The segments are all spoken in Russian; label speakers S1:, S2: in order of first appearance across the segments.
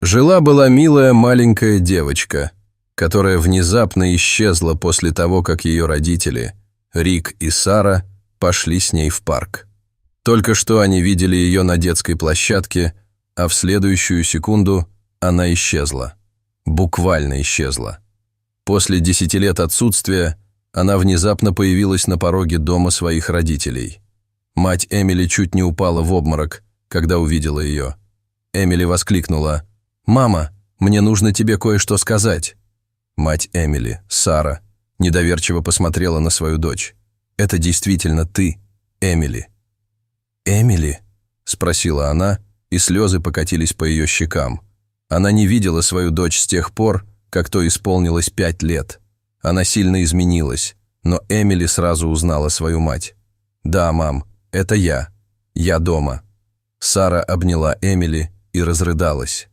S1: Жила-была милая маленькая девочка, которая внезапно исчезла после того, как ее родители, Рик и Сара, пошли с ней в парк. Только что они видели ее на детской площадке, а в следующую секунду она исчезла. Буквально исчезла. После 10 лет отсутствия она внезапно появилась на пороге дома своих родителей. Мать Эмили чуть не упала в обморок, когда увидела ее. Эмили воскликнула: «Мама, мне нужно тебе кое-что сказать». Мать Эмили, Сара, недоверчиво посмотрела на свою дочь. «Это действительно ты, Эмили?» «Эмили?» – спросила она, и слезы покатились по ее щекам. Она не видела свою дочь с тех пор, как то исполнилось 5 лет. Она сильно изменилась, но Эмили сразу узнала свою мать. «Да, мам, это я. Я дома». Сара обняла Эмили и разрыдалась.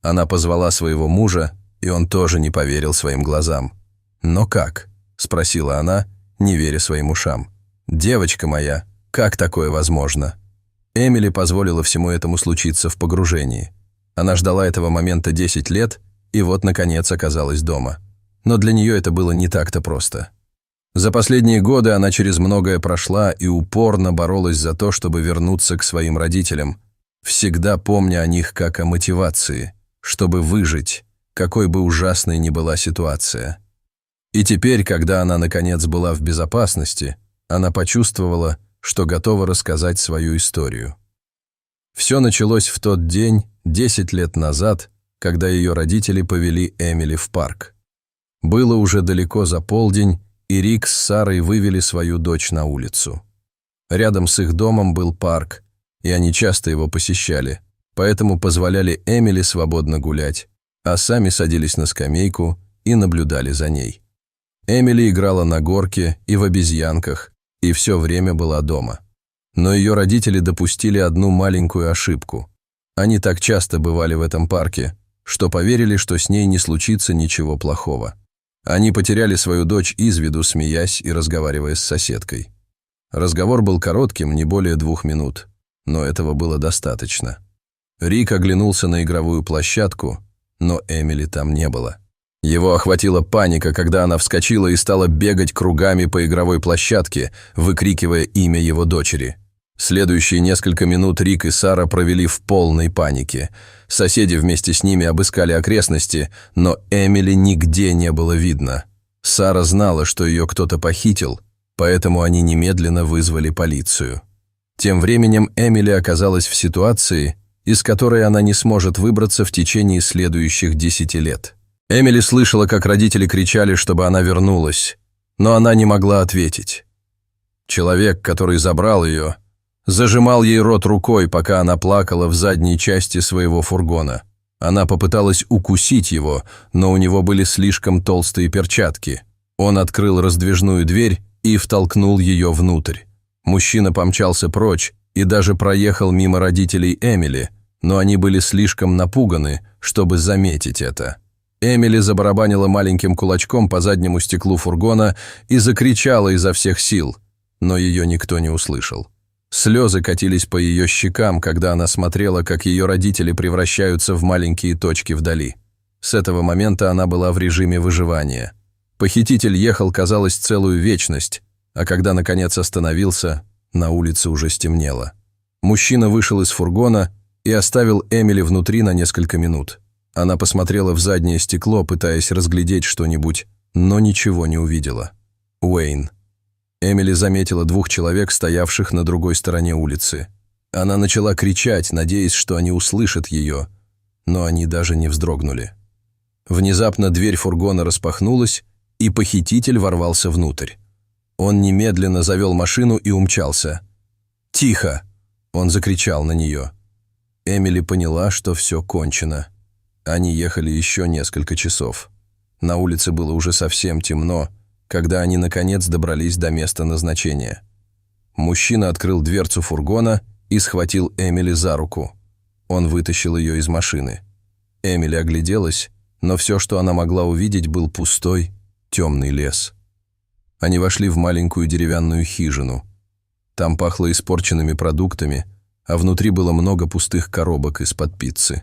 S1: Она позвала своего мужа, и он тоже не поверил своим глазам. «Но как?» – спросила она, не веря своим ушам. «Девочка моя, как такое возможно?» Эмили позволила всему этому случиться в погружении. Она ждала этого момента 10 лет, и вот, наконец, оказалась дома. Но для нее это было не так-то просто. За последние годы она через многое прошла и упорно боролась за то, чтобы вернуться к своим родителям, всегда помня о них как о мотивации, чтобы выжить, какой бы ужасной ни была ситуация. И теперь, когда она, наконец, была в безопасности, она почувствовала, что готова рассказать свою историю. Все началось в тот день, 10 лет назад, когда ее родители повели Эмили в парк. Было уже далеко за полдень, и Рик с Сарой вывели свою дочь на улицу. Рядом с их домом был парк, и они часто его посещали, поэтому позволяли Эмили свободно гулять, а сами садились на скамейку и наблюдали за ней. Эмили играла на горке и в обезьянках, и все время была дома. Но ее родители допустили одну маленькую ошибку. Они так часто бывали в этом парке, что поверили, что с ней не случится ничего плохого. Они потеряли свою дочь из виду, смеясь и разговаривая с соседкой. Разговор был коротким, не более 2 минут, но этого было достаточно. Рик оглянулся на игровую площадку, но Эмили там не было. Его охватила паника, когда она вскочила и стала бегать кругами по игровой площадке, выкрикивая имя его дочери. Следующие несколько минут Рик и Сара провели в полной панике. Соседи вместе с ними обыскали окрестности, но Эмили нигде не было видно. Сара знала, что ее кто-то похитил, поэтому они немедленно вызвали полицию. Тем временем Эмили оказалась в ситуации, из которой она не сможет выбраться в течение следующих 10 лет. Эмили слышала, как родители кричали, чтобы она вернулась, но она не могла ответить. Человек, который забрал ее, зажимал ей рот рукой, пока она плакала в задней части своего фургона. Она попыталась укусить его, но у него были слишком толстые перчатки. Он открыл раздвижную дверь и втолкнул ее внутрь. Мужчина помчался прочь и даже проехал мимо родителей Эмили, но они были слишком напуганы, чтобы заметить это. Эмили забарабанила маленьким кулачком по заднему стеклу фургона и закричала изо всех сил, но ее никто не услышал. Слезы катились по ее щекам, когда она смотрела, как ее родители превращаются в маленькие точки вдали. С этого момента она была в режиме выживания. Похититель ехал, казалось, целую вечность, а когда, наконец, остановился, на улице уже стемнело. Мужчина вышел из фургона и оставил Эмили внутри на несколько минут. Она посмотрела в заднее стекло, пытаясь разглядеть что-нибудь, но ничего не увидела. Уэйн. Эмили заметила 2 человек, стоявших на другой стороне улицы. Она начала кричать, надеясь, что они услышат ее, но они даже не вздрогнули. Внезапно дверь фургона распахнулась, и похититель ворвался внутрь. Он немедленно завел машину и умчался. «Тихо!» – он закричал на нее. Эмили поняла, что все кончено. Они ехали еще несколько часов. На улице было уже совсем темно, когда они, наконец, добрались до места назначения. Мужчина открыл дверцу фургона и схватил Эмили за руку. Он вытащил ее из машины. Эмили огляделась, но все, что она могла увидеть, был пустой, темный лес. Они вошли в маленькую деревянную хижину. Там пахло испорченными продуктами, а внутри было много пустых коробок из-под пиццы.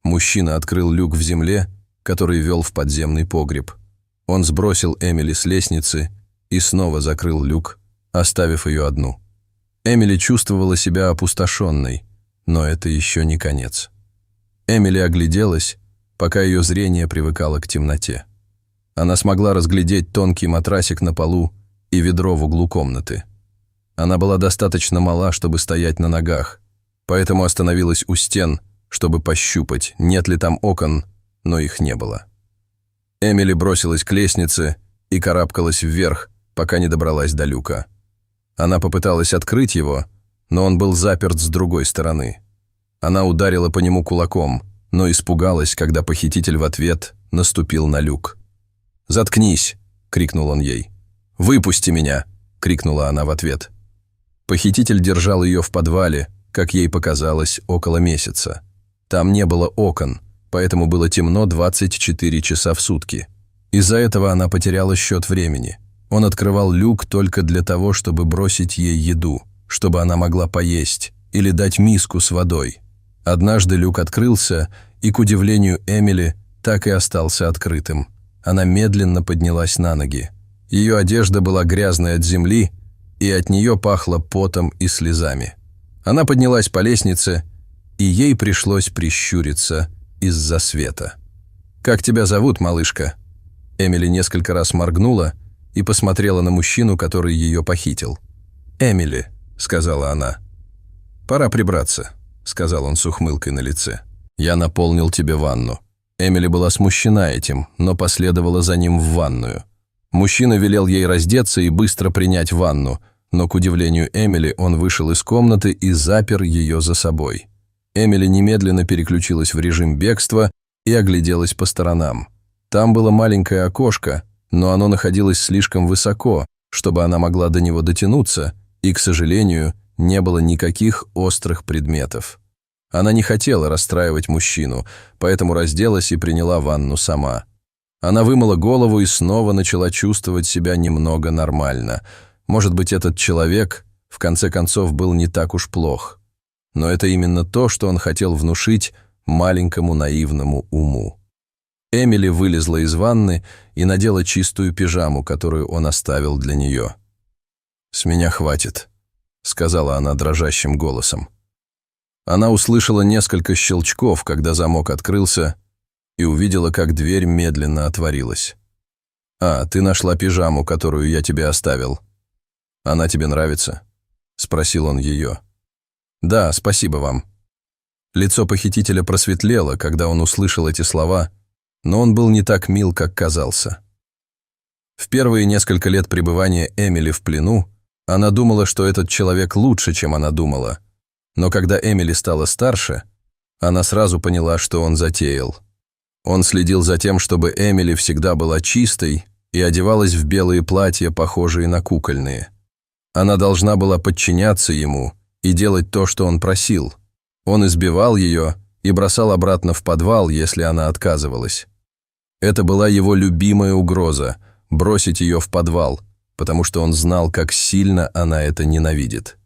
S1: Мужчина открыл люк в земле, который вел в подземный погреб. Он сбросил Эмили с лестницы и снова закрыл люк, оставив ее одну. Эмили чувствовала себя опустошенной, но это еще не конец. Эмили огляделась, пока ее зрение привыкало к темноте. Она смогла разглядеть тонкий матрасик на полу и ведро в углу комнаты. Она была достаточно мала, чтобы стоять на ногах, поэтому остановилась у стен, чтобы пощупать, нет ли там окон, но их не было. Эмили бросилась к лестнице и карабкалась вверх, пока не добралась до люка. Она попыталась открыть его, но он был заперт с другой стороны. Она ударила по нему кулаком, но испугалась, когда похититель в ответ наступил на люк. «Заткнись!» — крикнул он ей. «Выпусти меня!» — крикнула она в ответ. Похититель держал ее в подвале, как ей показалось, около месяца. Там не было окон, поэтому было темно 24 часа в сутки. Из-за этого она потеряла счет времени. Он открывал люк только для того, чтобы бросить ей еду, чтобы она могла поесть или дать миску с водой. Однажды люк открылся, и, к удивлению Эмили, так и остался открытым. Она медленно поднялась на ноги. Ее одежда была грязной от земли, и от нее пахло потом и слезами. Она поднялась по лестнице, и ей пришлось прищуриться из-за света. «Как тебя зовут, малышка?» Эмили несколько раз моргнула и посмотрела на мужчину, который ее похитил. «Эмили», — сказала она. «Пора прибраться», — сказал он с ухмылкой на лице. «Я наполнил тебе ванну». Эмили была смущена этим, но последовала за ним в ванную. Мужчина велел ей раздеться и быстро принять ванну, но, к удивлению Эмили, он вышел из комнаты и запер ее за собой. Эмили немедленно переключилась в режим бегства и огляделась по сторонам. Там было маленькое окошко, но оно находилось слишком высоко, чтобы она могла до него дотянуться, и, к сожалению, не было никаких острых предметов. Она не хотела расстраивать мужчину, поэтому разделась и приняла ванну сама. Она вымыла голову и снова начала чувствовать себя немного нормально. Может быть, этот человек, в конце концов, был не так уж плох. Но это именно то, что он хотел внушить маленькому наивному уму. Эмили вылезла из ванны и надела чистую пижаму, которую он оставил для нее. «С меня хватит», — сказала она дрожащим голосом. Она услышала несколько щелчков, когда замок открылся, и увидела, как дверь медленно отворилась. «А, ты нашла пижаму, которую я тебе оставил. Она тебе нравится?» — спросил он ее. «Да, спасибо вам». Лицо похитителя просветлело, когда он услышал эти слова, но он был не так мил, как казался. В первые несколько лет пребывания Эмили в плену она думала, что этот человек лучше, чем она думала. Но когда Эмили стала старше, она сразу поняла, что он затеял. Он следил за тем, чтобы Эмили всегда была чистой и одевалась в белые платья, похожие на кукольные. Она должна была подчиняться ему и делать то, что он просил. Он избивал ее и бросал обратно в подвал, если она отказывалась. Это была его любимая угроза – бросить ее в подвал, потому что он знал, как сильно она это ненавидит.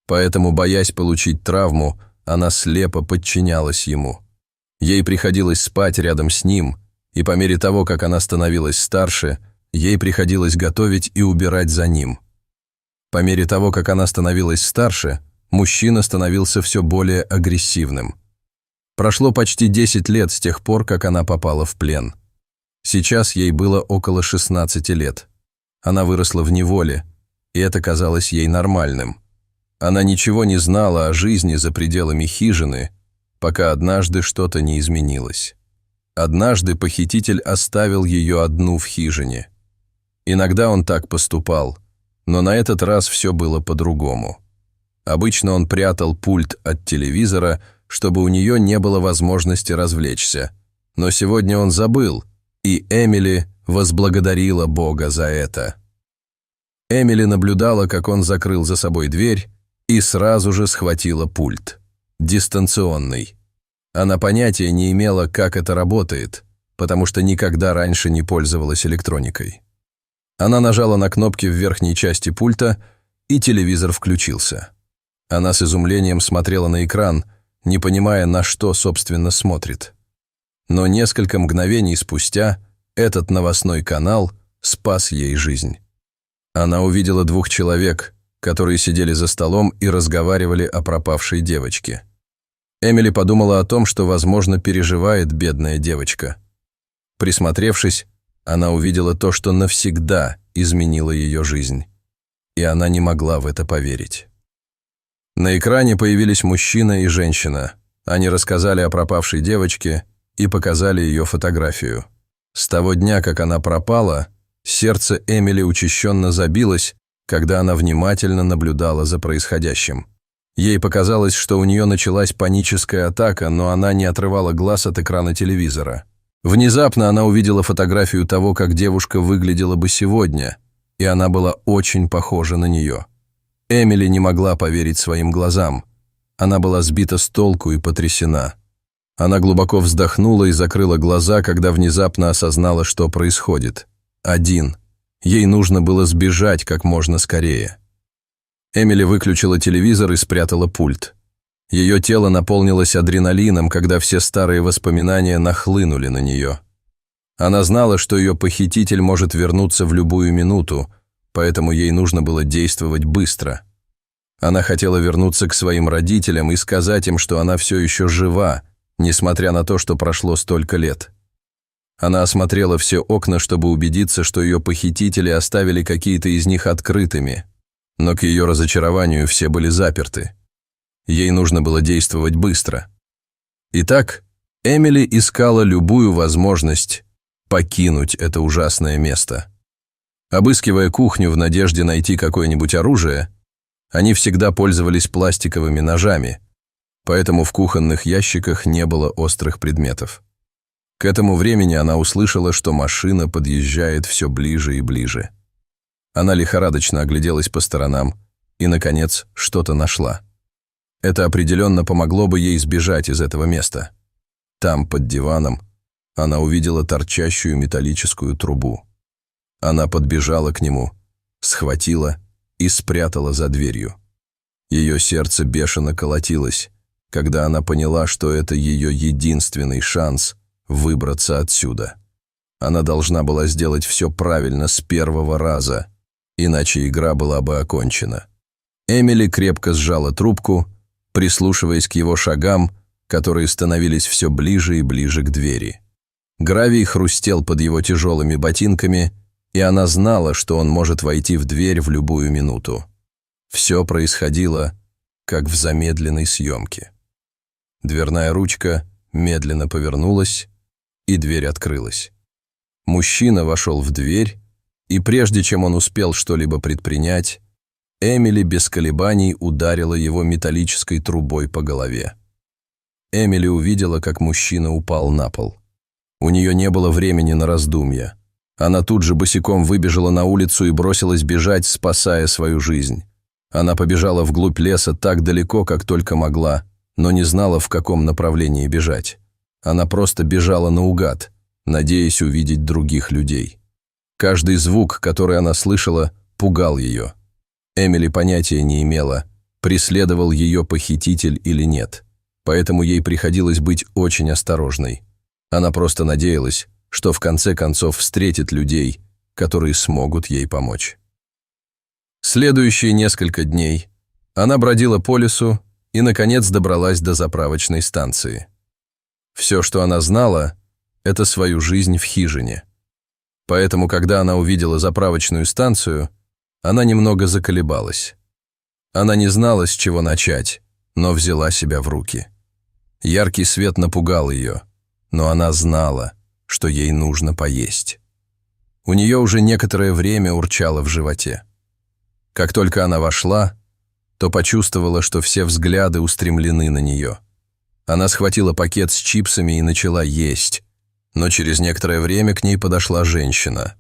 S1: Поэтому, боясь получить травму, она слепо подчинялась ему. Ей приходилось спать рядом с ним, и по мере того, как она становилась старше, ей приходилось готовить и убирать за ним. По мере того, как она становилась старше, мужчина становился все более агрессивным. Прошло почти 10 лет с тех пор, как она попала в плен. Сейчас ей было около 16 лет. Она выросла в неволе, и это казалось ей нормальным. Она ничего не знала о жизни за пределами хижины, пока однажды что-то не изменилось. Однажды похититель оставил ее одну в хижине. Иногда он так поступал, но на этот раз все было по-другому. Обычно он прятал пульт от телевизора, чтобы у нее не было возможности развлечься. Но сегодня он забыл, и Эмили возблагодарила Бога за это. Эмили наблюдала, как он закрыл за собой дверь, и сразу же схватила пульт. Дистанционный. Она понятия не имела, как это работает, потому что никогда раньше не пользовалась электроникой. Она нажала на кнопки в верхней части пульта, и телевизор включился. Она с изумлением смотрела на экран, не понимая, на что, собственно, смотрит. Но несколько мгновений спустя этот новостной канал спас ей жизнь. Она увидела двух человек, которые сидели за столом и разговаривали о пропавшей девочке. Эмили подумала о том, что, возможно, переживает бедная девочка. Присмотревшись, она увидела то, что навсегда изменило ее жизнь. И она не могла в это поверить. На экране появились мужчина и женщина. Они рассказали о пропавшей девочке и показали ее фотографию. С того дня, как она пропала, сердце Эмили учащенно забилось, когда она внимательно наблюдала за происходящим. Ей показалось, что у нее началась паническая атака, но она не отрывала глаз от экрана телевизора. Внезапно она увидела фотографию того, как девушка выглядела бы сегодня, и она была очень похожа на нее. Эмили не могла поверить своим глазам. Она была сбита с толку и потрясена. Она глубоко вздохнула и закрыла глаза, когда внезапно осознала, что происходит. Один. Ей нужно было сбежать как можно скорее. Эмили выключила телевизор и спрятала пульт. Ее тело наполнилось адреналином, когда все старые воспоминания нахлынули на нее. Она знала, что ее похититель может вернуться в любую минуту, поэтому ей нужно было действовать быстро. Она хотела вернуться к своим родителям и сказать им, что она все еще жива, несмотря на то, что прошло столько лет. Она осмотрела все окна, чтобы убедиться, что ее похитители оставили какие-то из них открытыми, но к ее разочарованию все были заперты. Ей нужно было действовать быстро. Итак, Эмили искала любую возможность покинуть это ужасное место. Обыскивая кухню в надежде найти какое-нибудь оружие, они всегда пользовались пластиковыми ножами, поэтому в кухонных ящиках не было острых предметов. К этому времени она услышала, что машина подъезжает все ближе и ближе. Она лихорадочно огляделась по сторонам и, наконец, что-то нашла. Это определенно помогло бы ей сбежать из этого места. Там, под диваном, она увидела торчащую металлическую трубу. Она подбежала к нему, схватила и спрятала за дверью. Ее сердце бешено колотилось, когда она поняла, что это ее единственный шанс выбраться отсюда. Она должна была сделать все правильно с первого раза, иначе игра была бы окончена. Эмили крепко сжала трубку, прислушиваясь к его шагам, которые становились все ближе и ближе к двери. Гравий хрустел под его тяжелыми ботинками, и она знала, что он может войти в дверь в любую минуту. Все происходило, как в замедленной съемке. Дверная ручка медленно повернулась, и дверь открылась. Мужчина вошел в дверь, и прежде чем он успел что-либо предпринять, Эмили без колебаний ударила его металлической трубой по голове. Эмили увидела, как мужчина упал на пол. У нее не было времени на раздумья. Она тут же босиком выбежала на улицу и бросилась бежать, спасая свою жизнь. Она побежала вглубь леса так далеко, как только могла, но не знала, в каком направлении бежать. Она просто бежала наугад, надеясь увидеть других людей. Каждый звук, который она слышала, пугал ее. Эмили понятия не имела, преследовал ее похититель или нет, поэтому ей приходилось быть очень осторожной. Она просто надеялась, что в конце концов встретит людей, которые смогут ей помочь. Следующие несколько дней она бродила по лесу и, наконец, добралась до заправочной станции. Все, что она знала, это свою жизнь в хижине. Поэтому, когда она увидела заправочную станцию, она немного заколебалась. Она не знала, с чего начать, но взяла себя в руки. Яркий свет напугал ее, но она знала, что ей нужно поесть. У нее уже некоторое время урчало в животе. Как только она вошла, то почувствовала, что все взгляды устремлены на нее. Она схватила пакет с чипсами и начала есть, но через некоторое время к ней подошла женщина.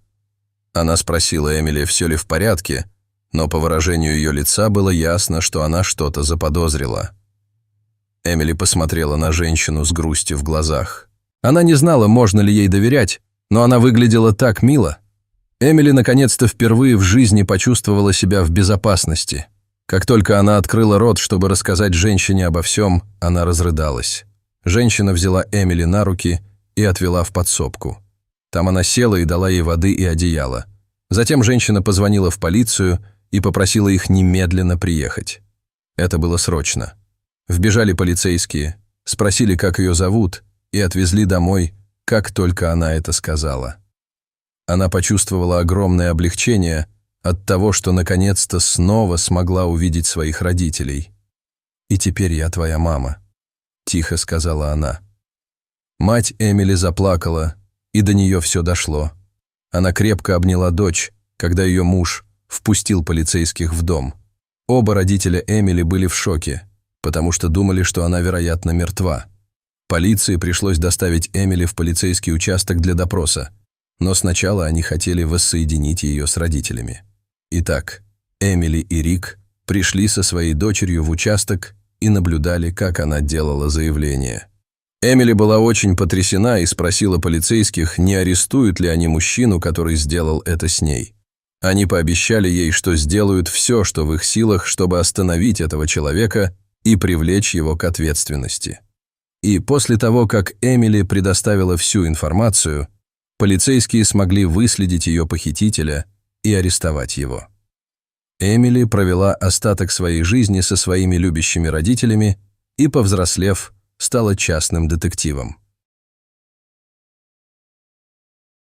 S1: Она спросила Эмили, все ли в порядке, но по выражению ее лица было ясно, что она что-то заподозрила. Эмили посмотрела на женщину с грустью в глазах. Она не знала, можно ли ей доверять, но она выглядела так мило. Эмили наконец-то впервые в жизни почувствовала себя в безопасности. Как только она открыла рот, чтобы рассказать женщине обо всем, она разрыдалась. Женщина взяла Эмили на руки и отвела в подсобку. Там она села и дала ей воды и одеяло. Затем женщина позвонила в полицию и попросила их немедленно приехать. Это было срочно. Вбежали полицейские, спросили, как ее зовут, и отвезли домой, как только она это сказала. Она почувствовала огромное облегчение от того, что наконец-то снова смогла увидеть своих родителей. «И теперь я твоя мама», – тихо сказала она. Мать Эмили заплакала, и до нее все дошло. Она крепко обняла дочь, когда ее муж впустил полицейских в дом. Оба родителя Эмили были в шоке, потому что думали, что она, вероятно, мертва. Полиции пришлось доставить Эмили в полицейский участок для допроса, но сначала они хотели воссоединить ее с родителями. Итак, Эмили и Рик пришли со своей дочерью в участок и наблюдали, как она делала заявление. Эмили была очень потрясена и спросила полицейских, не арестуют ли они мужчину, который сделал это с ней. Они пообещали ей, что сделают все, что в их силах, чтобы остановить этого человека и привлечь его к ответственности. И после того, как Эмили предоставила всю информацию, полицейские смогли выследить ее похитителя и арестовать его. Эмили провела остаток своей жизни со своими любящими родителями и, повзрослев, стала частным детективом.